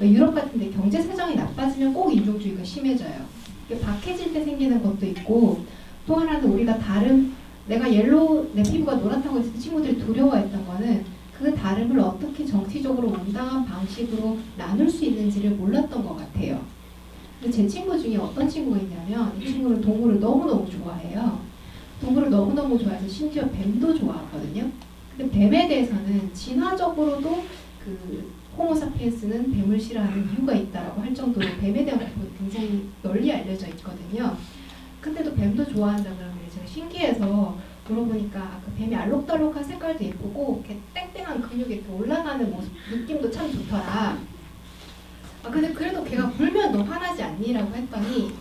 유럽 같은 데 경제 사정이 나빠지면 꼭 인종주의가 심해져요. 이게 박해질 때 생기는 것도 있고, 또 하나는 우리가 내가 내 피부가 노랗다고 했을 때 친구들이 두려워했던 거는 그 다름을 어떻게 정치적으로 온당한 방식으로 나눌 수 있는지를 몰랐던 것 같아요. 근데 제 친구 중에 어떤 친구가 있냐면, 이 친구는 동물을 너무너무 좋아해요. 동물을 너무너무 좋아해서 심지어 뱀도 좋아하거든요. 근데 뱀에 대해서는 진화적으로도 호모사피엔스는 뱀을 싫어하는 이유가 있다라고 할 정도로 뱀에 대한 공부가 굉장히 널리 알려져 있거든요. 근데도 뱀도 좋아한다 그러면 제가 신기해서 물어보니까 그 뱀이 알록달록한 색깔도 예쁘고 이렇게 땡땡한 근육이 이렇게 올라가는 모습 느낌도 참 좋더라. 근데 그래도 걔가 물면 너 화나지 않니? 라고 했더니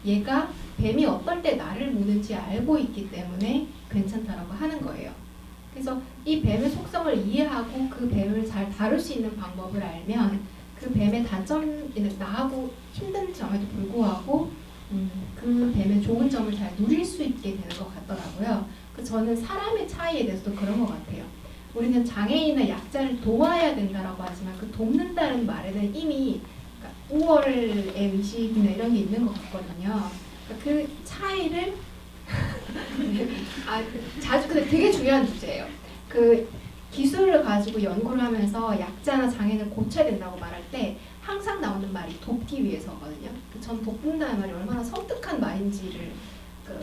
얘가 뱀이 어떨 때 나를 무는지 알고 있기 때문에 괜찮다라고 하는 거예요. 그래서 이 뱀의 속성을 이해하고 그 뱀을 잘 다룰 수 있는 방법을 알면 그 뱀의 단점이나 나하고 힘든 점에도 불구하고 그 뱀의 좋은 점을 잘 누릴 수 있게 되는 것 같더라고요. 저는 사람의 차이에 대해서도 그런 것 같아요. 우리는 장애인이나 약자를 도와야 된다라고 하지만 그 돕는다는 말에는 이미 우월의 의식이나 이런 게 있는 것 같거든요. 그 차이를 근데 되게 중요한 주제예요. 그 기술을 가지고 연구를 하면서 약자나 장애인을 고쳐야 된다고 말할 때 항상 나오는 말이 돕기 위해서거든요. 전 돕는다는 말이 얼마나 섬뜩한 말인지를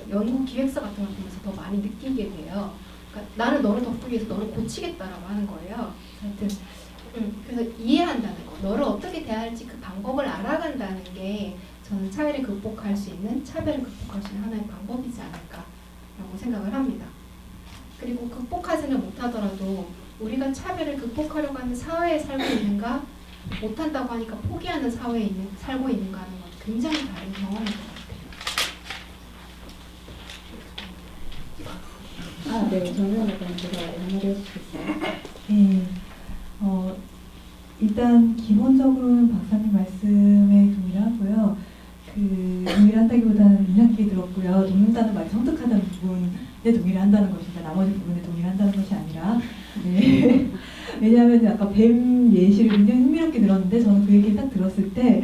연구 기획서 같은 걸 보면서 더 많이 느끼게 돼요. 그러니까 나는 너를 돕기 위해서 너를 고치겠다라고 하는 거예요. 하여튼 그래서 이해한다는 거, 너를 어떻게 대할지 그 방법을 알아간다는 게 저는 차별을 극복할 수 있는 하나의 방법이지 않을까라고 생각을 합니다. 그리고 극복하지는 못하더라도 우리가 차별을 극복하려고 하는 사회에 살고 있는가, 못한다고 하니까 포기하는 사회에 살고 있는가 하는 건 굉장히 다른 경험인 것 같아요. 네, 저는 제가 한마디 해주겠습니다. 네, 일단 기본적으로는 박사님 말씀에 동의하고요. 동의를 한다기보다는 인상깊게 들었고요. 돕는다는 말이 섬뜩하다는 부분에 동의를 한다는 것입니다. 나머지 부분에 동의를 한다는 것이 아니라. 네. 왜냐하면 아까 뱀 예시를 굉장히 흥미롭게 들었는데 저는 그 얘기 딱 들었을 때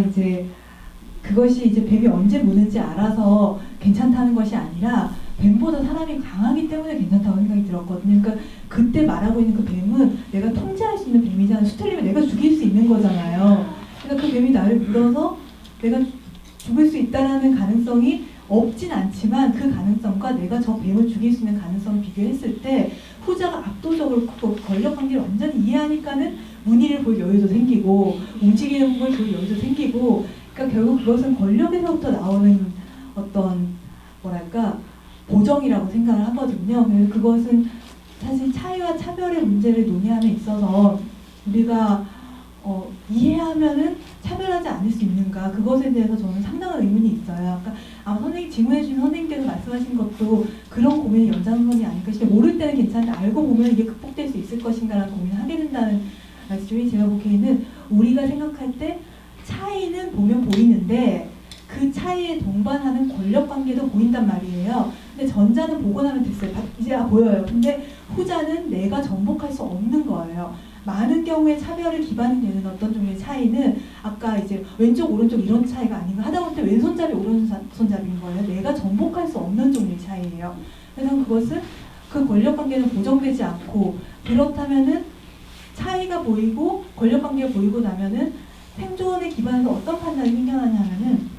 이제 그것이 이제 뱀이 언제 무는지 알아서 괜찮다는 것이 아니라 뱀보다 사람이 강하기 때문에 괜찮다고 생각이 들었거든요. 그러니까 그때 말하고 있는 그 뱀은 내가 통제할 수 있는 뱀이잖아요. 수틀리면 내가 죽일 수 있는 거잖아요. 그러니까 그 뱀이 나를 물어서 내가 죽을 수 있다는 가능성이 없진 않지만 그 가능성과 내가 저 뱀을 죽일 수 있는 가능성을 비교했을 때 후자가 압도적으로 크고 권력관계를 완전히 이해하니까는 문의를 볼 여유도 생기고 움직이는 걸 볼 여유도 생기고, 그러니까 결국 그것은 권력에서부터 나오는 어떤 보정이라고 생각을 하거든요. 그래서 그것은 사실 차이와 차별의 문제를 논의함에 있어서 우리가 이해하면은 차별하지 않을 수 있는가, 그것에 대해서 저는 상당한 의문이 있어요. 그러니까 아마 선생님 질문해주신 선생님께서 말씀하신 것도 그런 고민의 연장선이 아닐까 싶어요. 모를 때는 괜찮은데 알고 보면 이게 극복될 수 있을 것인가라는 고민을 하게 된다는 말씀이, 제가 보기에는 우리가 생각할 때 차이는 보면 보이는데 그 차이에 동반하는 권력관계도 보인단 말이에요. 근데 전자는 보고 나면 됐어요. 이제 보여요. 근데 후자는 내가 정복할 수 없는 거예요. 많은 경우에 차별을 기반이 되는 어떤 종류의 차이는 아까 이제 왼쪽 오른쪽 이런 차이가 아닌가 하다 보니 왼손잡이 오른손잡이인 거예요. 내가 정복할 수 없는 종류의 차이예요. 그래서 그것은 그 권력관계는 보정되지 않고, 그렇다면은 차이가 보이고 권력관계가 보이고 나면은 생존에 기반해서 어떤 판단이 생겨나냐면은,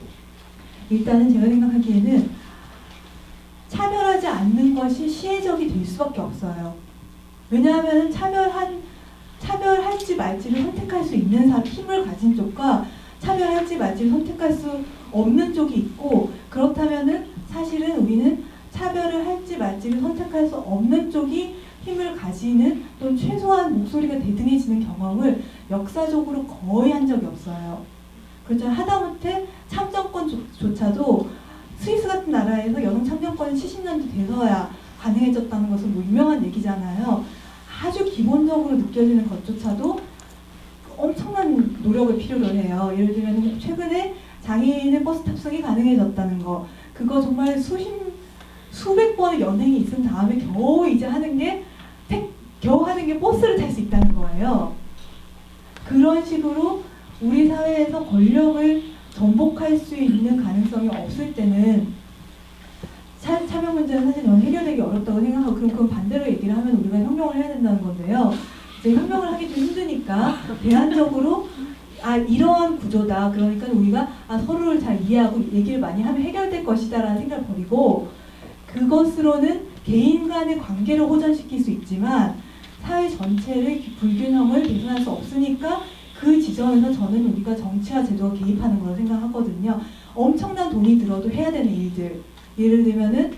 일단은 제가 생각하기에는 차별하지 않는 것이 시혜적이 될 수밖에 없어요. 왜냐하면 차별할지 말지를 선택할 수 있는 힘을 가진 쪽과 차별할지 말지를 선택할 수 없는 쪽이 있고, 그렇다면은 사실은 우리는 차별을 할지 말지를 선택할 수 없는 쪽이 힘을 가지는, 또는 최소한 목소리가 대등해지는 경험을 역사적으로 거의 한 적이 없어요. 그렇죠. 하다못해 참정권조차도 스위스 같은 나라에서 여성 참정권이 70년도 돼서야 가능해졌다는 것은 유명한 얘기잖아요. 아주 기본적으로 느껴지는 것조차도 엄청난 노력을 필요로 해요. 예를 들면 최근에 장애인의 버스 탑승이 가능해졌다는 거, 그거 정말 수백 번의 연행이 있은 다음에 겨우 하는 게 버스를 탈 수 있다는 거예요. 그런 식으로 우리 사회에서 권력을 전복할 수 있는 가능성이 없을 때는 참여 문제는 사실 저는 해결되기 어렵다고 생각하고, 그럼 그건 반대로 얘기를 하면 우리가 혁명을 해야 된다는 건데요. 이제 혁명을 하기 좀 힘드니까 대안적으로 이러한 구조다. 그러니까 우리가 서로를 잘 이해하고 얘기를 많이 하면 해결될 것이다라는 생각을 버리고, 그것으로는 개인 간의 관계를 호전시킬 수 있지만 사회 전체의 불균형을 개선할 수 없으니까 그 지점에서 저는 우리가 정치와 제도가 개입하는 거라고 생각하거든요. 엄청난 돈이 들어도 해야 되는 일들, 예를 들면은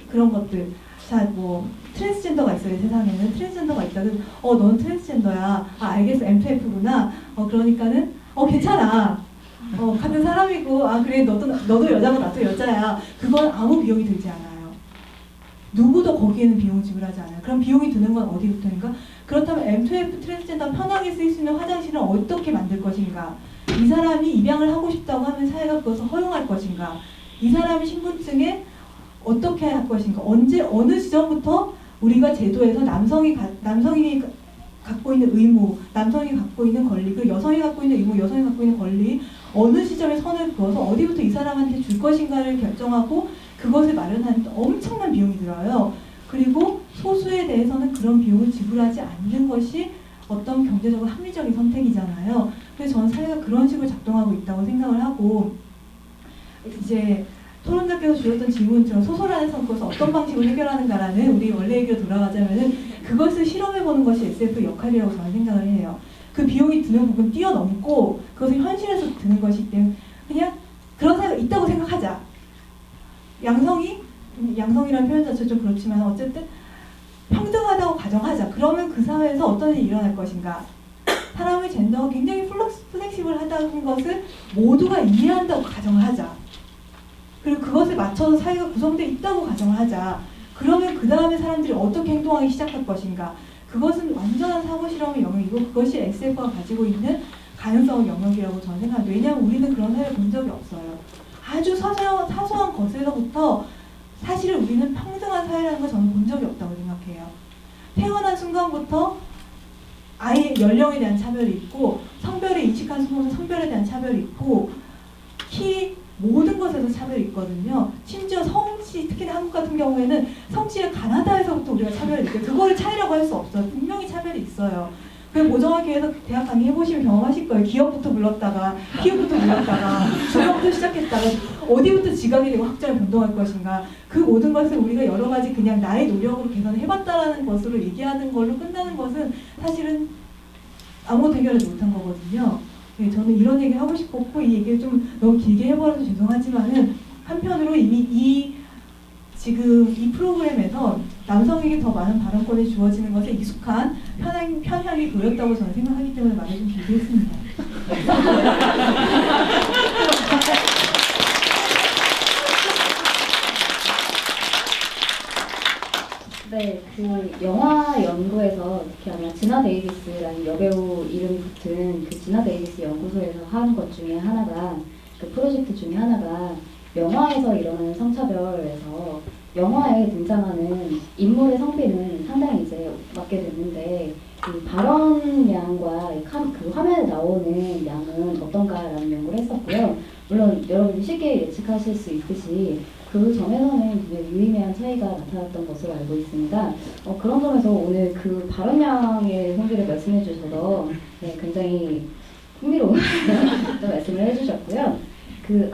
그런 것들. 자, 뭐 트랜스젠더가 있어요. 세상에는 트랜스젠더가 있다. 그럼 너는 트랜스젠더야. 알겠어. M2F구나. 그러니까는 괜찮아. 같은 사람이고, 그래, 너도 여자고 나도 여자야. 그건 아무 비용이 들지 않아요. 누구도 거기에는 비용을 지불하지 않아요. 그럼 비용이 드는 건 어디부터인가? 그렇다면 M2F 트랜스젠더 편하게 쓸 수 있는 화장실은 어떻게 만들 것인가? 이 사람이 입양을 하고 싶다고 하면 사회가 그것을 허용할 것인가? 이 사람이 신분증에 어떻게 할 것인가? 어느 시점부터 우리가 제도에서 남성이 갖고 있는 의무, 남성이 갖고 있는 권리, 그리고 여성이 갖고 있는 의무, 여성이 갖고 있는 권리, 어느 시점에 선을 그어서 어디부터 이 사람한테 줄 것인가를 결정하고 그것을 마련하는 데 엄청난 비용이 들어요. 그리고 소수에 대해서는 그런 비용을 지불하지 않는 것이 어떤 경제적으로 합리적인 선택이잖아요. 그래서 저는 사회가 그런 식으로 작동하고 있다고 생각을 하고, 이제 토론자께서 주셨던 질문처럼 소설안에서 그것을 어떤 방식으로 해결하는가라는 우리 원래 얘기로 돌아가자면은 그것을 실험해보는 것이 SF의 역할이라고 저는 생각을 해요. 그 비용이 드는 부분 뛰어넘고 그것을 현실에서 드는 것이기 때문에 그냥 그런 사회가 있다고 생각하자. 양성이라는 표현 자체가 좀 그렇지만 어쨌든 평등하다고 가정하자. 그러면 그 사회에서 어떤 일이 일어날 것인가. 사람의 젠더가 굉장히 플렉시블하다는 것을 모두가 이해한다고 가정을 하자. 그리고 그것을 맞춰서 사회가 구성되어 있다고 가정을 하자. 그러면 그 다음에 사람들이 어떻게 행동하기 시작할 것인가. 그것은 완전한 사고 실험의 영역이고 그것이 SF가 가지고 있는 가능성의 영역이라고 저는 생각합니다. 왜냐하면 우리는 그런 사회를 본 적이 없어요. 아주 사소한 것에서부터 사실은 우리는 평등한 사회라는 걸 저는 본 적이 없다고 생각해요. 태어난 순간부터 아이의 연령에 대한 차별이 있고, 성별에 인식한 순간부터 성별에 대한 차별이 있고, 모든 것에서 차별이 있거든요. 심지어 성씨, 특히나 한국 같은 경우에는 성씨를 가나다에서부터 우리가 차별을 느껴요. 그거를 차이라고 할 수 없어요. 분명히 차별이 있어요. 그래서 모정학교에서 대학 강의해보시면 경험하실 거예요. 기업부터 불렀다가, 피부부터 불렀다가, 중학부터 시작했다가, 어디부터 지각이 되고 학점이 변동할 것인가. 그 모든 것을 우리가 여러 가지 그냥 나의 노력으로 개선해봤다라는 것으로 얘기하는 걸로 끝나는 것은 사실은 아무것도 해결하지 못한 거거든요. 네, 저는 이런 얘기 하고 싶었고, 이 얘기를 좀 너무 길게 해버려서 죄송하지만은, 한편으로 이미 지금 이 프로그램에서 남성에게 더 많은 발언권이 주어지는 것에 익숙한 편향이 보였다고 저는 생각하기 때문에 말을 좀 길게 했습니다. 네, 그 영화 연구에서 특히 아마 지나 데이비스라는 여배우 이름이 붙은 그 지나 데이비스 연구소에서 한 것 중에 하나가, 그 프로젝트 중에 하나가 영화에서 일어나는 성차별에서 영화에 등장하는 인물의 성비는 상당히 이제 맞게 됐는데 그 발언량과 그 화면에 나오는 양은 어떤가라는 연구를 했었고요. 물론 여러분이 쉽게 예측하실 수 있듯이 그 점에서는 굉장히 유의미한 차이가 나타났던 것으로 알고 있습니다. 그런 점에서 오늘 그 발언량의 성비를 말씀해 주셔서 네, 굉장히 흥미로운 말씀을 해주셨고요. 그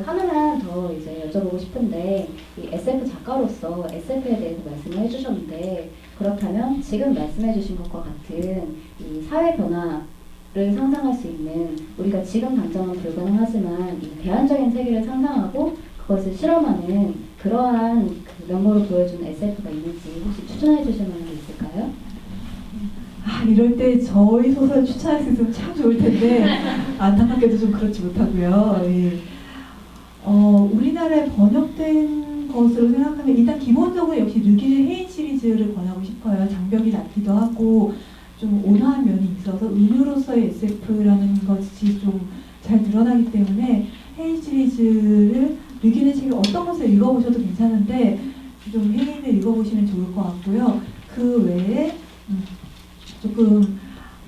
하나만 더 이제 여쭤보고 싶은데, 이 SF 작가로서 SF에 대해서 말씀을 해주셨는데, 그렇다면 지금 말씀해주신 것과 같은 이 사회 변화를 상상할 수 있는, 우리가 지금 당장은 불가능하지만 이 대안적인 세계를 상상하고 그것을 실험하는 그러한 그 면모를 보여주는 SF가 있는지 혹시 추천해 주실 만한 게 있을까요? 이럴 때 저희 소설 추천할 수 있으면 참 좋을 텐데 안타깝게도 좀 그렇지 못하고요. 예. 우리나라에 번역된 것으로 생각하면 일단 기본적으로 역시 르기르 헤인 시리즈를 권하고 싶어요. 장벽이 낮기도 하고 좀 온화한 면이 있어서 의류로서의 SF라는 것이 좀 잘 드러나기 때문에 헤인 시리즈를 르기르 책을 어떤 것을 읽어보셔도 괜찮은데 좀 헤인을 읽어보시면 좋을 것 같고요. 그 외에 조금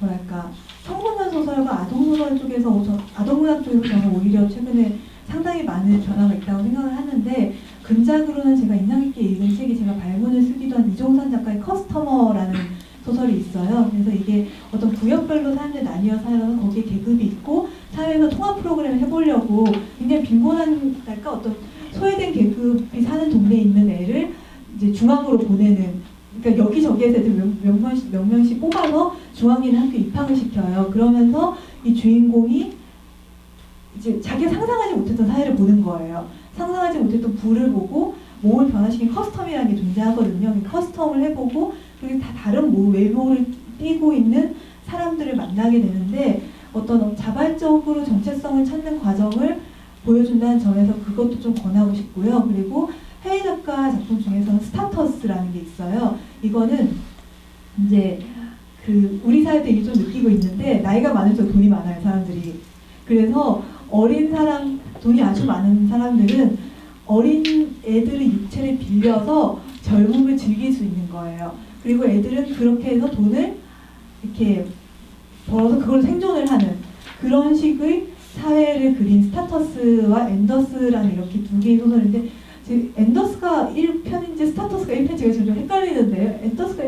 뭐랄까 성공한 소설과 아동 소설 쪽에서 아동 문학 쪽에서 저는 오히려 최근에 상당히 많은 변화가 있다고 생각을 하는데 근작으로는 제가 인상 깊게 읽은 책이 제가 발문을 쓰기도 한 이종선 작가의 커스터머라는 소설이 있어요. 그래서 이게 어떤 구역별로 사람들 나뉘어 살아서 거기에 계급이 있고 사회에서 통합 프로그램을 해보려고 굉장히 빈곤한 어떤 소외된 계급이 사는 동네에 있는 애를 이제 중앙으로 보내는, 그러니까 여기저기에서 애들 몇 명씩 뽑아서 중앙에 있는 학교 입학을 시켜요. 그러면서 이 주인공이 이제 자기가 상상하지 못했던 사회를 보는 거예요. 상상하지 못했던 부를 보고 몸을 변화시킨 커스텀이라는 게 존재하거든요. 커스텀을 해보고 그리고 다 다른 외모를 띠고 있는 사람들을 만나게 되는데 어떤 자발적으로 정체성을 찾는 과정을 보여준다는 점에서 그것도 좀 권하고 싶고요. 그리고 해외 작가 작품 중에서는 스타터스라는 게 있어요. 이거는 이제 그 우리 사회도 이게 좀 느끼고 있는데 나이가 많을수록 돈이 많아요, 사람들이. 그래서 어린 사람, 돈이 아주 많은 사람들은 어린 애들의 육체를 빌려서 젊음을 즐길 수 있는 거예요. 그리고 애들은 그렇게 해서 돈을 이렇게 벌어서 그걸 생존을 하는 그런 식의 사회를 그린 스타터스와 앤더스라는 이렇게 두 개의 소설인데 지금 앤더스가 1편인지 스타터스가 1편인지 제가 좀 헷갈리는데요. 앤더스가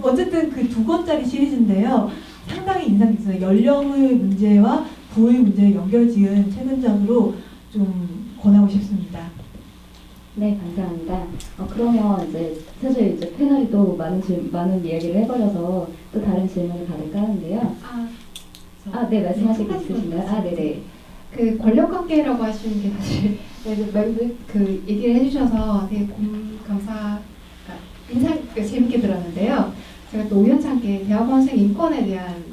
어쨌든 그 2권짜리 시리즈인데요. 상당히 인상 깊어요. 연령의 문제와 부의 문제를 연결지은 최근작으로 좀 권하고 싶습니다. 네, 감사합니다. 그러면 이제 사실 이제 패널이 또 많은 이야기를 해버려서 또 다른 질문을 받을까 하는데요. 네, 말씀하실 게 있으신가요? 네네. 그 권력관계라고 하시는 게 사실 그 얘기를 해주셔서 되게 감사, 인상 재밌게 들었는데요. 제가 또 우연찮게 대학원생 인권에 대한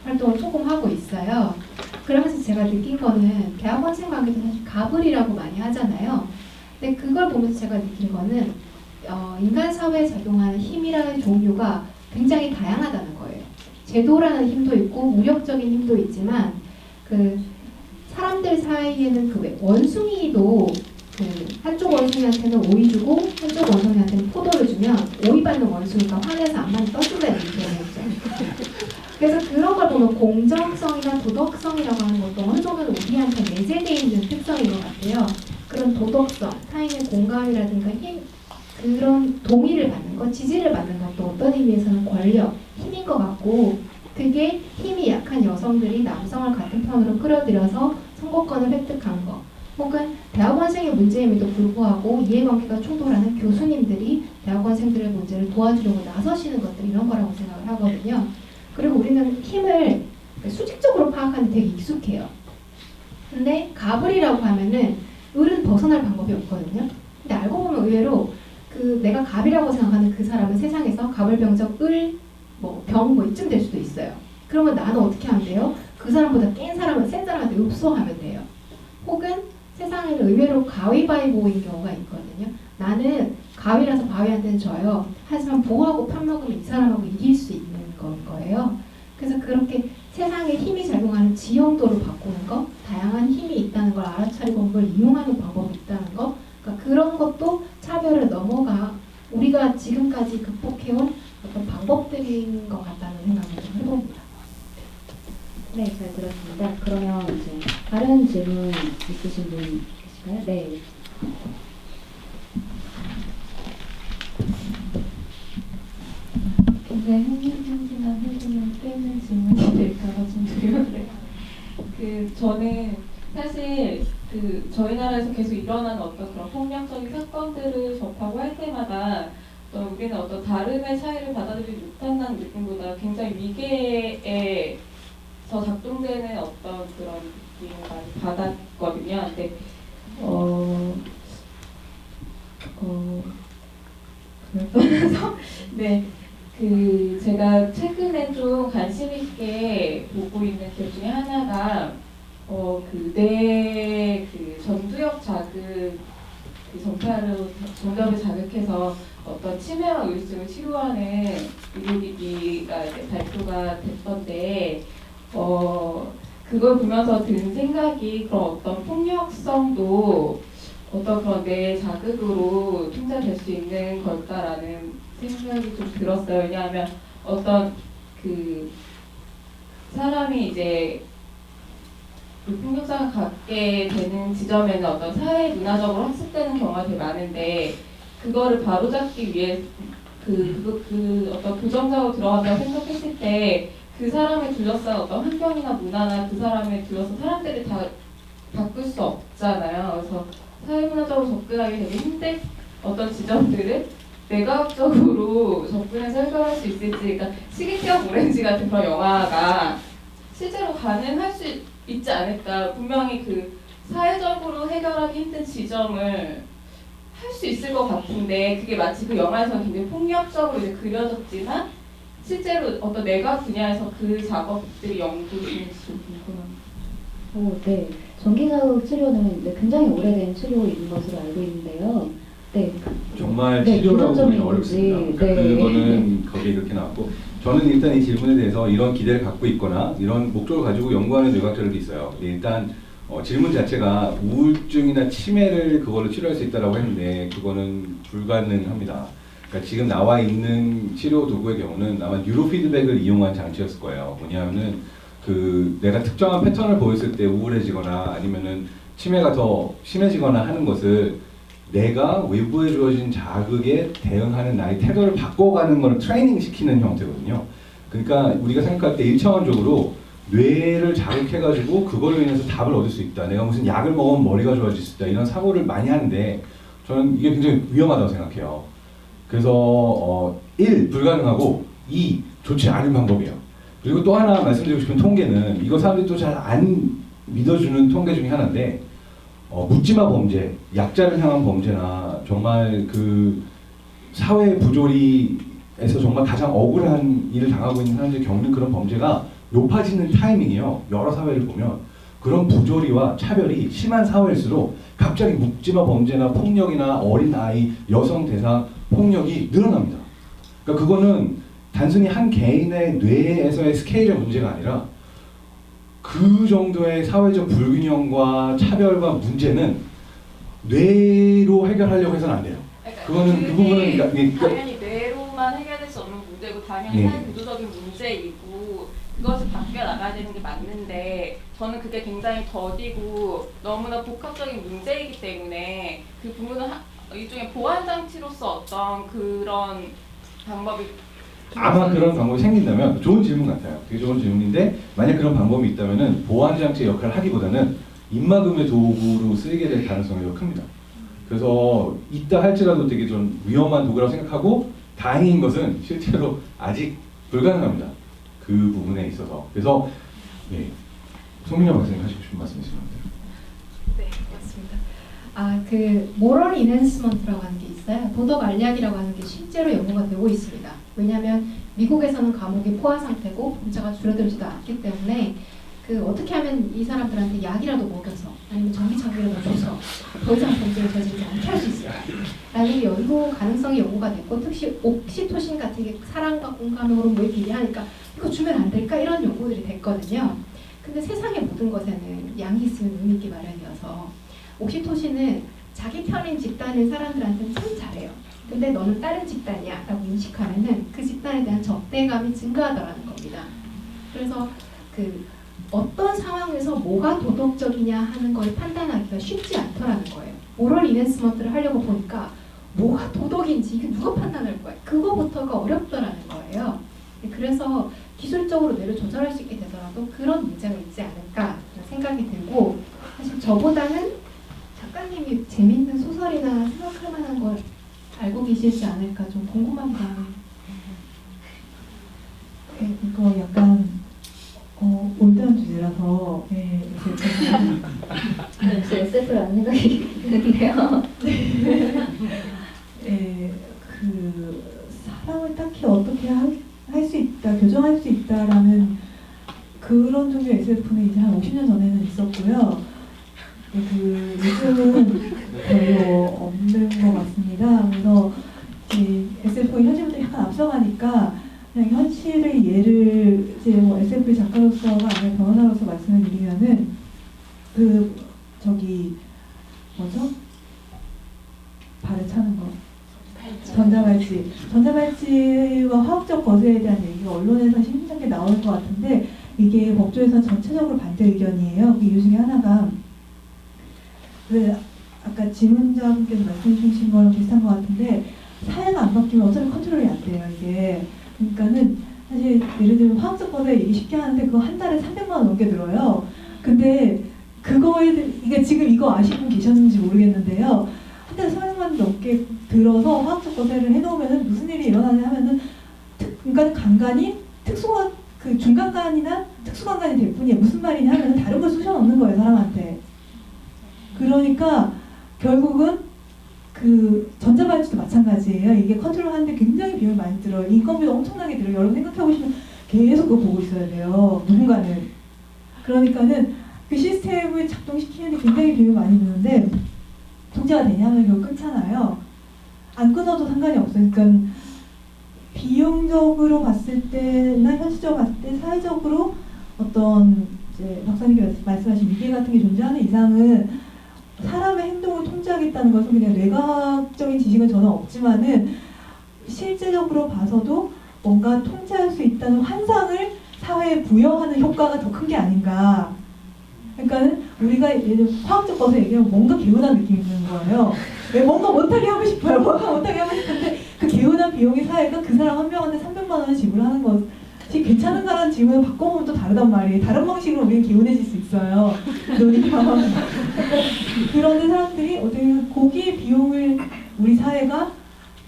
활동을 조금 하고 있어요. 그러면서 제가 느낀 거는 대학원생 관계도 사실 가불이라고 많이 하잖아요. 근데 그걸 보면서 제가 느낀 거는 인간 사회에 작용하는 힘이라는 종류가 굉장히 다양하다는 거예요. 제도라는 힘도 있고 무력적인 힘도 있지만 그 사람들 사이에는 그 원숭이도 그 한쪽 원숭이한테는 오이 주고 한쪽 원숭이한테는 포도를 주면 오이 받는 원숭이가 화내서 앞만 떠준다는 얘기죠. 그래서 그런 걸 보면 공정성이나 도덕성이라고 하는 것도 어느 정도는 우리한테 내재되어 있는 특성인 것 같아요. 그런 도덕성, 타인의 공감이라든가 힘, 그런 동의를 받는 것, 지지를 받는 것도 어떤 의미에서는 권력, 힘인 것 같고 그게 힘이 약한 여성들이 남성을 같은 편으로 끌어들여서 선거권을 획득한 것 혹은 대학원생의 문제임에도 불구하고 이해관계가 충돌하는 교수님들이 대학원생들의 문제를 도와주려고 나서시는 것들 이런 거라고 생각을 하거든요. 그리고 우리는 힘을 수직적으로 파악하는 데 되게 익숙해요. 근데 갑을이라고 하면은 을은 벗어날 방법이 없거든요. 근데 알고 보면 의외로 그 내가 갑이라고 생각하는 그 사람은 세상에서 갑을병적 을, 병 이쯤 될 수도 있어요. 그러면 나는 어떻게 하면 돼요? 그 사람보다 센 사람한테 읍소하면 돼요. 혹은 세상에는 의외로 가위바위보인 경우가 있거든요. 나는 가위라서 바위한테는 져요. 하지만 보하고 편먹으면 이 사람하고 이길 수 있는 거예요. 그래서 그렇게 세상에 힘이 작용하는 지형도를 바꾸는 것, 다양한 힘이 있다는 걸 알아차리고 그걸 이용하는 방법이 있다는 것, 그러니까 그런 것도 차별을 넘어가 우리가 지금까지 극복해온 어떤 방법들인 것 같다는 생각을 좀 해봅니다. 네, 잘 들었습니다. 그러면 이제 다른 질문 있으신 분 계실까요? 네. 굉장히 흥미진진한 해주는 빼는 질문이 될까봐 좀 두려워요. 저는 사실 저희 나라에서 계속 일어나는 어떤 그런 폭력적인 사건들을 접하고 할 때마다 우리는 어떤 다름의 차이를 받아들이지 못한다는 느낌보다 굉장히 위계에서 작동되는 어떤 그런 느낌을 많이 받았거든요. 근데 그걸 떠나서 네. 제가 최근에 좀 관심 있게 보고 있는 것 중에 하나가 내 전두엽 자극, 전두엽을 자극해서 어떤 치매와 우울증을 치료하는 의료기기가 이제 발표가 됐던데 그걸 보면서 든 생각이 그런 어떤 폭력성도 어떤 그런 뇌 자극으로 통제될 수 있는 걸까라는 생각이 좀 들었어요. 왜냐하면 어떤 사람이 이제 그 폭력성을 갖게 되는 지점에는 어떤 사회 문화적으로 학습되는 경우가 되게 많은데 그거를 바로잡기 위해 그 어떤 부정적으로 들어간다고 생각했을 때 그 사람을 둘러싼 어떤 환경이나 문화나 그 사람을 둘러싼 사람들이 다 바꿀 수 없잖아요. 그래서 사회문화적으로 접근하기 되게 힘든 어떤 지점들을 내과학적으로 접근해서 해결할 수 있을지, 그러니까 시계티와 오렌지 같은 그런 영화가 실제로 가능할 수 있지 않을까. 분명히 그 사회적으로 해결하기 힘든 지점을 할 수 있을 것 같은데 그게 마치 그 영화에서는 굉장히 폭력적으로 이제 그려졌지만 실제로 어떤 내과학 분야에서 그 작업들이 연구되는지 좀 궁금합니다. 네. 전기자극 치료는 네, 굉장히 오래된 치료인 것으로 알고 있는데요. 네. 정말 네, 치료라고 보기는 기존적인 어렵습니다. 건지, 네. 그거는 거기에 이렇게 나왔고 저는 일단 이 질문에 대해서 이런 기대를 갖고 있거나 이런 목적을 가지고 연구하는 뇌과학자들도 있어요. 일단 질문 자체가 우울증이나 치매를 그걸로 치료할 수 있다라고 했는데 그거는 불가능합니다. 그러니까 지금 나와 있는 치료 도구의 경우는 아마 뉴로 피드백을 이용한 장치였을 거예요. 뭐냐면은 그 내가 특정한 패턴을 보였을 때 우울해지거나 아니면은 치매가 더 심해지거나 하는 것을 내가 외부에 주어진 자극에 대응하는 나의 태도를 바꿔가는 걸 트레이닝 시키는 형태거든요. 그러니까 우리가 생각할 때 1차원적으로 뇌를 자극해가지고 그걸로 인해서 답을 얻을 수 있다. 내가 무슨 약을 먹으면 머리가 좋아질 수 있다. 이런 사고를 많이 하는데 저는 이게 굉장히 위험하다고 생각해요. 그래서 1. 불가능하고 2. 좋지 않은 방법이에요. 그리고 또 하나 말씀드리고 싶은 통계는 이거 사람들이 또 잘 안 믿어주는 통계 중에 하나인데 묻지마 범죄, 약자를 향한 범죄나 정말 그 사회 부조리에서 정말 가장 억울한 일을 당하고 있는 사람들이 겪는 그런 범죄가 높아지는 타이밍이에요. 여러 사회를 보면 그런 부조리와 차별이 심한 사회일수록 갑자기 묻지마 범죄나 폭력이나 어린아이, 여성 대상 폭력이 늘어납니다. 그러니까 그거는 단순히 한 개인의 뇌에서의 스케일의 문제가 아니라 그 정도의 사회적 불균형과 차별과 문제는 뇌로 해결하려고 해서는 안 돼요. 그거는 그 부분은 그러니까 당연히 뇌로만 해결될 수 없는 문제고 당연히 네. 사회 구조적인 문제이고 그것을 바뀌어 나가야 되는 게 맞는데 저는 그게 굉장히 더디고 너무나 복합적인 문제이기 때문에 그 부분은 일종의 보완 장치로서 어떤 그런 방법이 아마 그런 방법이 생긴다면 좋은 질문 같아요. 되게 좋은 질문인데 만약 그런 방법이 있다면은 보완 장치의 역할을 하기보다는 입막음의 도구로 쓰이게 될 가능성이 더 큽니다. 그래서 있다 할지라도 되게 좀 위험한 도구라고 생각하고 다행인 것은 실제로 아직 불가능합니다. 그 부분에 있어서. 그래서 네, 송민영 박사님 하시고 싶은 말씀 있으면 돼요. 네, 맞습니다. 그 모럴 이넨스먼트라고 하는 게 있어요. 도덕 알약이라고 하는 게 실제로 연구가 되고 있습니다. 왜냐하면 미국에서는 감옥이 포화 상태고 범죄가 줄어들지도 않기 때문에 그 어떻게 하면 이 사람들한테 약이라도 먹여서 아니면 전기장비라도 줘서 더 이상 범죄를 저지르지 않게 할 수 있어요. 라는 게 연구 가능성이 연구가 됐고 특히 옥시토신 같은 게 사랑과 공감의 호르몬에 비례하니까 이거 주면 안 될까 이런 연구들이 됐거든요. 근데 세상의 모든 것에는 양이 있으면 의미 있기 마련이어서 옥시토신은 자기 편인 집단인 사람들한테는 참 잘해요. 근데 너는 다른 집단이야 라고 인식하면은 그 집단에 대한 적대감이 증가하더라는 겁니다. 그래서 그 어떤 상황에서 뭐가 도덕적이냐 하는 걸 판단하기가 쉽지 않더라는 거예요. 모럴 이넨스먼트를 하려고 보니까 뭐가 도덕인지 이게 누가 판단할 거야? 그거부터가 어렵더라는 거예요. 그래서 기술적으로 뇌를 조절할 수 있게 되더라도 그런 문제가 있지 않을까 생각이 들고 사실 저보다는 작가님이 재밌는 소설이나 생각할 만한 걸 알고 계시지 않을까 좀 궁금합니다. 네, 이거 약간 올드한 주제라서 역시 SF라는 생각이 드는데요. 그 사람을 딱히 어떻게 할 수 있다, 교정할 수 있다라는 그런 종류의 SF는 이제 한 50년 전에는 있었고요. 그 요즘은 별로 없는 것 같습니다. 그래서 이제 SF 현실부터 약간 앞서가니까 그냥 현실의 예를 이제 뭐 SF 작가로서가 아니라 변호사로서 말씀을 드리면은 그 저기 뭐죠? 발을 차는 거. 전자발찌와 화학적 거세에 대한 얘기가 언론에서 심심찮게 나오는 것 같은데 이게 법조에서는 전체적으로 반대 의견이에요. 그 이유 중에 하나가 그 아까 질문자분께서 말씀해 주신 거랑 비슷한 것 같은데 사회가 안 바뀌면 어차피 컨트롤이 안 돼요. 이게 그러니까는 사실 예를 들면 화학적 거래 얘기 쉽게 하는데 그거 한 달에 300만 원 넘게 들어요. 근데 그거에 이게 지금 이거 아시는 분 계셨는지 모르겠는데요. 한 달에 300만 원 넘게 들어서 화학적 거래를 해놓으면은 무슨 일이 일어나냐 하면은 그러니까 간간이 특수한 그 중간간이나 특수간간이 될 뿐이에요. 무슨 말이냐 하면은 다른 걸 쑤셔 넣는 거예요, 사람한테. 그러니까 결국은 그 전자발찌도 마찬가지예요. 이게 컨트롤하는데 굉장히 비용이 많이 들어요. 인건비도 엄청나게 들어요. 여러분 생각해보시면 계속 그거 보고 있어야 돼요. 누군가는. 그러니까는 그 시스템을 작동시키는데 굉장히 비용이 많이 드는데 통제가 되냐면 결국 끊잖아요. 안 끊어도 상관이 없어요. 그러니까 비용적으로 봤을 때나 현실적으로 봤을 때 사회적으로 어떤 이제 박사님이 말씀하신 위계 같은 게 존재하는 이상은 사람의 행동을 통제하겠다는 것은 그냥 뇌과학적인 지식은 저는 없지만은 실제적으로 봐서도 뭔가 통제할 수 있다는 환상을 사회에 부여하는 효과가 더 큰 게 아닌가. 그러니까는 우리가 예를 화학적 것을 얘기하면 뭔가 개운한 느낌이 드는 거예요. 왜 뭔가 못하게 하고 싶어요. 뭔가 못하게 하고 싶은데 그 개운한 비용이 사회가 그 사람 한 명한테 300만 원을 지불하는 것이 괜찮은가라는 질문을 바꿔보면 또 다르단 말이에요. 다른 방식으로 우리는 개운해질 수 있어요. 그러니까 그런데 사람들이 어떻게 보면 거기에 비용을 우리 사회가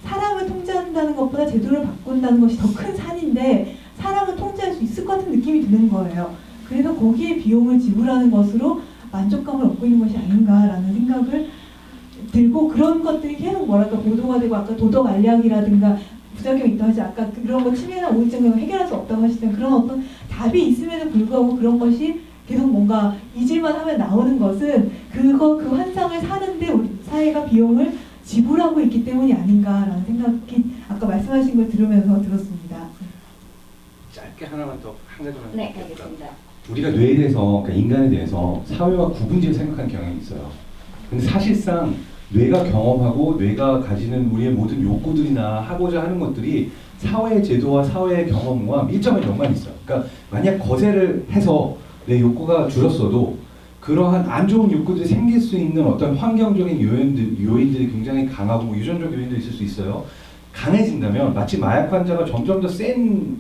사람을 통제한다는 것보다 제도를 바꾼다는 것이 더 큰 산인데 사람을 통제할 수 있을 것 같은 느낌이 드는 거예요. 그래서 거기에 비용을 지불하는 것으로 만족감을 얻고 있는 것이 아닌가라는 생각을 들고 그런 것들이 계속 뭐랄까 보도가 되고 아까 도덕 알약이라든가 부작용이 있다고 하지 아까 그런 거 치매나 우울증 같은 거 해결할 수 없다고 하시잖아요. 그런 어떤 답이 있음에도 불구하고 그런 것이 계속 뭔가 잊을만 하면 나오는 것은 그 환상을 사는데 우리 사회가 비용을 지불하고 있기 때문이 아닌가라는 생각이 아까 말씀하신 걸 들으면서 들었습니다. 짧게 하나만 더 한 가지만. 네, 알겠습니다. 우리가 뇌에 대해서, 그러니까 인간에 대해서 사회와 구분지어 생각하는 경향이 있어요. 근데 사실상 뇌가 경험하고 뇌가 가지는 우리의 모든 욕구들이나 하고자 하는 것들이 사회의 제도와 사회의 경험과 밀접한 연관이 있어요. 그러니까 만약 거세를 해서 내 욕구가 줄었어도 그러한 안 좋은 욕구들이 생길 수 있는 어떤 환경적인 요인들이 굉장히 강하고 유전적 요인도 있을 수 있어요. 강해진다면 마치 마약 환자가 점점 더 센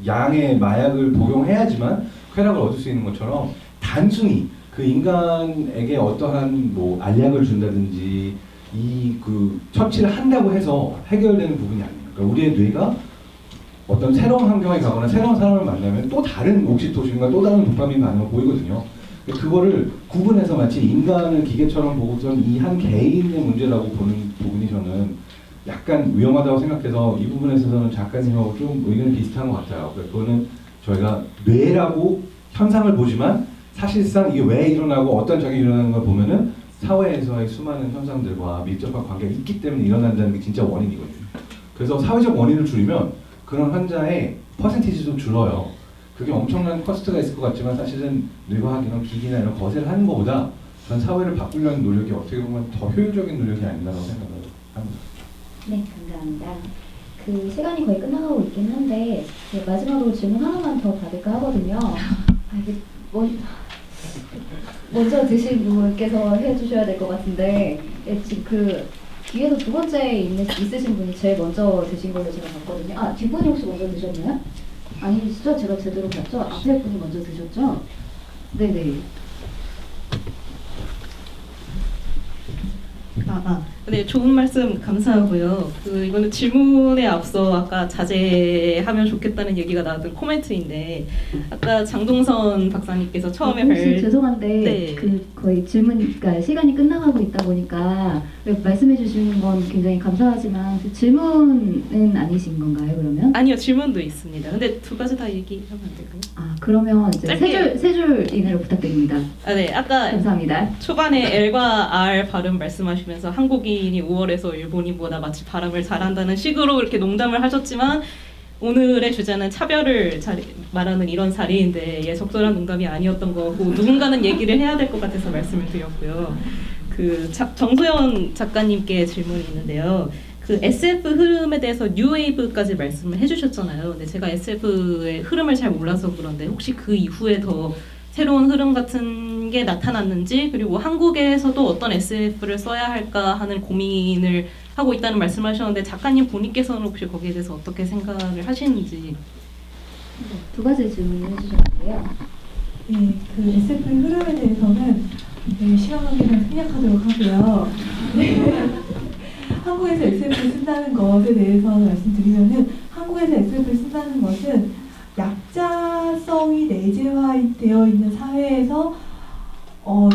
양의 마약을 복용해야지만 쾌락을 얻을 수 있는 것처럼 단순히 그 인간에게 어떠한 뭐 알약을 준다든지 이 그 처치를 한다고 해서 해결되는 부분이 아닙니다. 그러니까 우리의 뇌가 어떤 새로운 환경에 가거나 새로운 사람을 만나면 또 다른 옥시토신과 또 다른 도파민 반응을 보이거든요. 그거를 구분해서 마치 인간을 기계처럼 보고선 이 한 개인의 문제라고 보는 부분이 저는 약간 위험하다고 생각해서 이 부분에 있어서는 작가님하고 좀 의견이 비슷한 것 같아요. 그거는 저희가 뇌라고 현상을 보지만 사실상 이게 왜 일어나고 어떤 적이 일어나는 걸 보면은 사회에서의 수많은 현상들과 밀접한 관계가 있기 때문에 일어난다는 게 진짜 원인이거든요. 그래서 사회적 원인을 줄이면 그런 환자의 퍼센티지도 줄어요. 그게 엄청난 커스트가 있을 것 같지만 사실은 뇌과학이나 기기나 이런 거세를 하는 것보다 전 사회를 바꾸려는 노력이 어떻게 보면 더 효율적인 노력이 아닌가라고 생각을 합니다. 네, 감사합니다. 그 시간이 거의 끝나가고 있긴 한데 마지막으로 질문 하나만 더 받을까 하거든요. 이게 먼저 드신 분께서 해주셔야 될 것 같은데 지금 그 뒤에서 두 번째 있으신 분이 제일 먼저 드신 걸로 제가 봤거든요. 아, 뒷분이 혹시 먼저 드셨나요? 아니시죠? 제가 제대로 봤죠? 앞에 분이 먼저 드셨죠? 네네. 네, 좋은 말씀 감사하고요. 이거는 질문에 앞서 아까 자제하면 좋겠다는 얘기가 나왔던 코멘트인데 아까 장동선 박사님께서 처음에 혹시 죄송한데 네. 그 거의 그러니까 시간이 끝나가고 있다 보니까 말씀해 주시는 건 굉장히 감사하지만 그 질문은 아니신 건가요, 그러면? 아니요, 질문도 있습니다. 근데 두 가지 다 얘기하면 안 될까요? 아, 그러면 이제 세 줄 이내로 부탁드립니다. 네, 아까 감사합니다. 초반에 L과 R 발음 말씀하시면서 한국인이 우월해서 일본인보다 마치 발음을 잘한다는 식으로 이렇게 농담을 하셨지만 오늘의 주제는 차별을 말하는 이런 자리인데 적절한 농담이 아니었던 거고 누군가는 얘기를 해야 될 것 같아서 말씀을 드렸고요. 정소연 작가님께 질문이 있는데요. 그 SF 흐름에 대해서 뉴웨이브까지 말씀을 해주셨잖아요. 근데 제가 SF의 흐름을 잘 몰라서 그런데 혹시 그 이후에 더 새로운 흐름 같은 게 나타났는지, 그리고 한국에서도 어떤 SF를 써야 할까 하는 고민을 하고 있다는 말씀하셨는데 작가님 본인께서는 혹시 거기에 대해서 어떻게 생각을 하시는지. 두 가지 질문을 해주셨는데요. 예, 그 SF 흐름에 대해서는 시간 관계상 생략하도록 하고요. 네. 한국에서 SF를 쓴다는 것에 대해서 말씀드리면은, 한국에서 SF를 쓴다는 것은 약자성이 내재화되어 있는 사회에서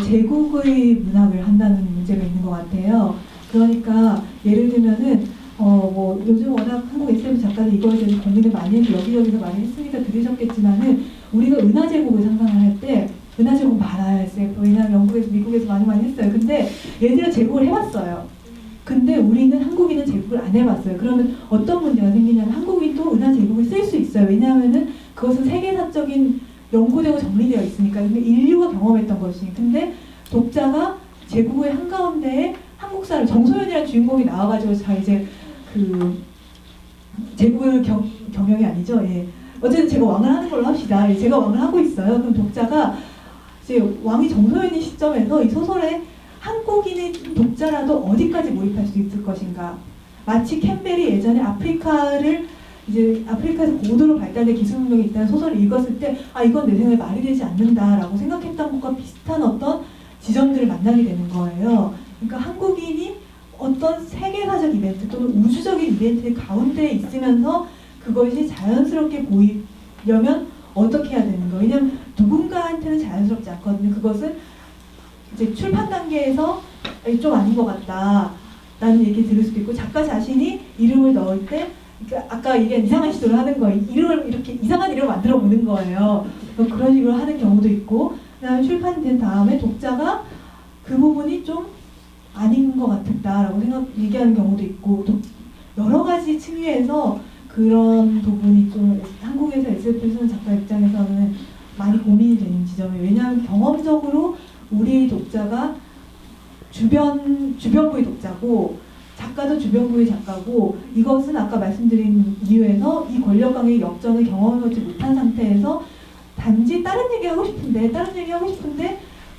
제국의 문학을 한다는 문제가 있는 것 같아요. 그러니까 예를 들면은 뭐 요즘 워낙 한국 SF 작가들 이거에 대해서 고민을 많이 해서 여기저기서 많이 했으니까 들으셨겠지만은, 우리가 은하제국을 상상을 할 때 은하제국 많아요, SF. 왜냐하면 영국에서 미국에서 많이 했어요. 근데 얘들은 제국을 해봤어요. 근데 우리는 한국인은 제국을 안 해봤어요. 그러면 어떤 문제가 생기냐면, 한국인도 은하제국을 쓸 수 있어요. 왜냐하면은 그것은 세계사적인 연구되고 정리되어 있으니까. 근데 인류가 경험했던 것이. 근데 독자가 제국의 한가운데에 한국사를, 정소연이라는 주인공이 나와가지고 자 이제 그 제국을 경영이 아니죠. 예. 어쨌든 제가 왕을 하는 걸로 합시다. 예, 제가 왕을 하고 있어요. 그럼 독자가 이제 왕이 정소연인 시점에서 이 소설에 한국인의 독자라도 어디까지 몰입할 수 있을 것인가. 마치 캠벨이 예전에 아프리카에서 고도로 발달된 기술운동이 있다는 소설을 읽었을 때, 아, 이건 내 생각에 말이 되지 않는다라고 생각했던 것과 비슷한 어떤 지점들을 만나게 되는 거예요. 그러니까 한국인이 어떤 세계사적 이벤트 또는 우주적인 이벤트 가운데 있으면서 그것이 자연스럽게 보이려면 어떻게 해야 되는 거예요? 왜냐하면 누군가한테는 자연스럽지 않거든요. 그것은 이제 출판 단계에서 좀 아닌 것 같다 라는 얘기 들을 수도 있고, 작가 자신이 이름을 넣을 때, 그러니까 아까 얘기한 이상한 시도를 하는 거예요. 이름을 이렇게 이상한 이름을 만들어 보는 거예요. 그런 식으로 하는 경우도 있고, 그 다음에 출판된 다음에 독자가 그 부분이 좀 아닌 것 같았다라고 얘기하는 경우도 있고, 또 여러 가지 측면에서 그런 부분이 좀 한국에서 SF를 쓰는 작가 입장에서는 많이 고민이 되는 지점이에요. 왜냐하면 경험적으로 우리 독자가 주변부의 독자고, 작가도 주변부의 작가고, 이것은 아까 말씀드린 이유에서 이 권력관계의 역전을 경험하지 못한 상태에서 단지 다른 얘기 하고 싶은데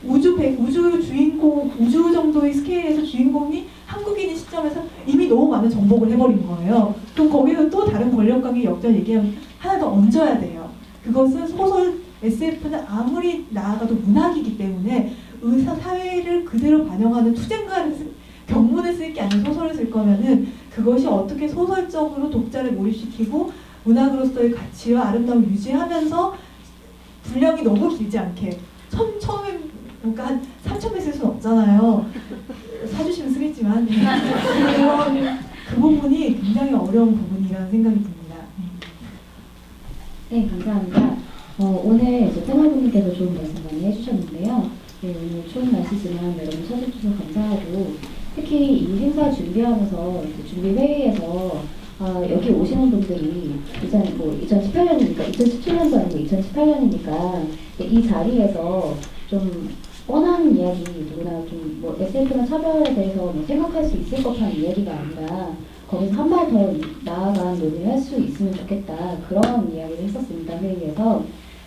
우주 주인공, 우주 정도의 스케일에서 주인공이 한국인의 시점에서 이미 너무 많은 정복을 해버린 거예요. 그럼 거기서 또 다른 권력관계의 역전 얘기하면 하나 더 얹어야 돼요. 그것은 소설 SF는 아무리 나아가도 문학이기 때문에 사회를 그대로 반영하는 경문을 쓸 게 아닌 소설을 쓸 거면은 그것이 어떻게 소설적으로 독자를 몰입시키고 문학으로서의 가치와 아름다움을 유지하면서 분량이 너무 길지 않게, 처음에 그러니까 한 3,000배 쓸 수는 없잖아요. 사주시면 쓰겠지만 그 부분이 굉장히 어려운 부분이라는 생각이 듭니다. 네, 감사합니다. 오늘 이제 테마분님께서 좋은 말씀 많이 해주셨는데요. 네, 오늘 추운 날씨지만 여러분 찾아주셔서 감사하고, 특히 이 행사 준비하면서 준비 회의에서 여기 오시는 분들이 2018년이니까 2017년도 아니고 2018년이니까 이 자리에서 좀 뻔한 이야기, 누구나 좀 뭐 SF나 차별에 대해서 뭐 생각할 수 있을 법한 이야기가 아니라 거기서 한 발 더 나아간 논의를 할 수 있으면 좋겠다, 그런 이야기를 했었습니다, 회의에서.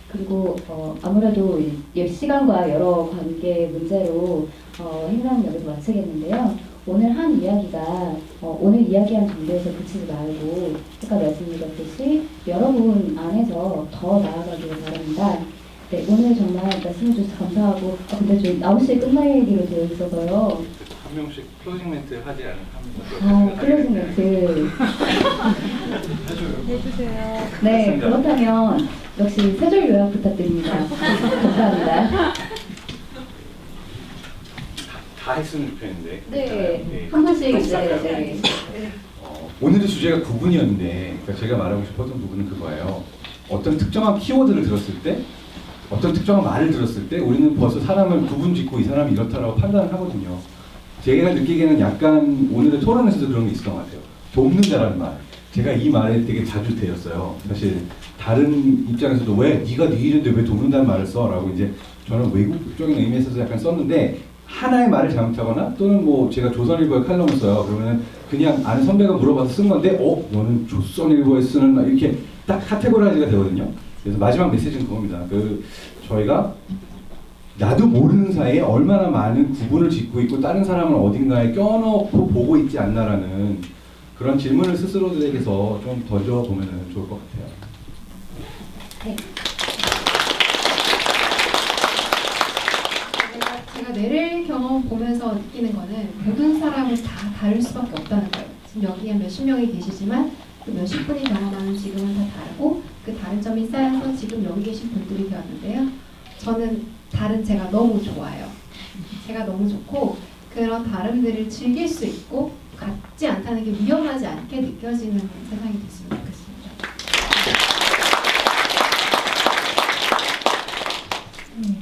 그리고 아무래도 시간과 여러 관계 문제로 행사는 여기서 마치겠는데요. 오늘 한 이야기가 오늘 이야기한 정도에서 그치지 말고 아까 말씀드렸듯이 여러분 안에서 더 나아가길 바랍니다. 네, 오늘 정말 말씀해 주셔서 감사하고, 근데 좀 9시에 끝나기로 되어 있어서요. 한 명씩 클로징 멘트 하지 않은 클로징 멘트 해주세요. 네, 맞습니다. 그렇다면 역시 세 줄 요약 부탁드립니다. 감사합니다. 다 했으면 좋겠는데. 네, 한 분씩 네. 오늘의 주제가 구분이었는데, 그러니까 제가 말하고 싶었던 부분은 그거예요. 어떤 특정한 키워드를 들었을 때, 어떤 특정한 말을 들었을 때 우리는 벌써 사람을 구분 짓고 이 사람이 이렇다라고 판단을 하거든요. 제가 느끼기에는 약간 오늘의 토론에서도 그런 게 있었던 것 같아요. 돕는다라는 말. 제가 이 말에 되게 자주 대었어요. 사실 다른 입장에서도 왜 네가 네 일인데 왜 돕는다는 말을 써? 라고 이제 저는 외국적인 의미에서 약간 썼는데, 하나의 말을 잘못하거나 또는 뭐 제가 조선일보에 칼럼을 써요. 그러면 그냥 아는 선배가 물어봐서 쓴 건데 너는 조선일보에 쓰는 말 이렇게 딱 카테고라이즈가 되거든요. 그래서 마지막 메시지는 그겁니다. 저희가 나도 모르는 사이에 얼마나 많은 구분을 짓고 있고 다른 사람을 어딘가에 껴넣고 보고 있지 않나라는 그런 질문을 스스로들에게서 좀 던져보면 좋을 것 같아요. 네. 제가 내릴 경험 보면서 느끼는 거는 모든 사람은 다 다를 수밖에 없다는 거예요. 지금 여기에 몇십 명이 계시지만 그 몇십 분이 경험하는 지금은 다 다르고 그 다른 점이 쌓여서 지금 여기 계신 분들이 되었는데요. 저는 다른 제가 너무 좋아요. 제가 너무 좋고 그런 다름들을 즐길 수 있고 같지 않다는 게 위험하지 않게 느껴지는 세상이 됐으면 좋겠습니다.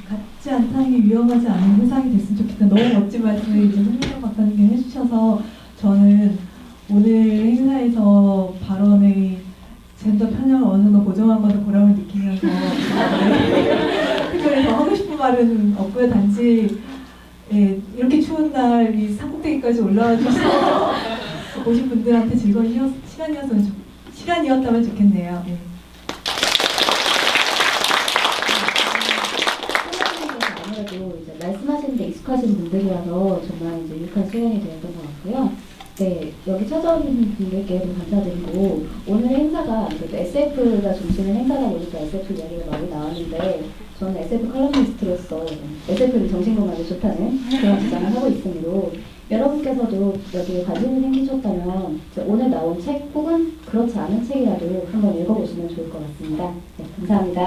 같지 않다는 게 위험하지 않은 세상이 됐으면 좋겠다. 너무 멋진 말씀을 이제 송민정 박사님께 해주셔서 저는 오늘 행사에서 발언의 젠더 편향을 어느 정도 보정한 것에 보람을 느끼면서 특별히 더 하고 싶은 말은 없고요. 단지 이렇게 추운 날 이 산꼭대기까지 올라와 주셔서 보신 분들한테 즐거운 시간이었다면 좋겠네요. 네. 아무래도 이제 말씀하시는데 익숙하신 분들이라서 정말 이제 유익한 시간이 되었던 것 같고요. 네, 여기 찾아오신 분들께도 감사드리고 오늘 행사가 그래도 SF가 중심의 행사다 보니까 SF 이야기가 많이 나왔는데 저는 SF 칼럼니스트로서 SF를 정신건강에 좋다는 그런 주장을 하고 있으므로 여러분께서도 여기에 관심이 생기셨다면 오늘 나온 책 혹은 그렇지 않은 책이라도 한번 읽어보시면 좋을 것 같습니다. 네, 감사합니다.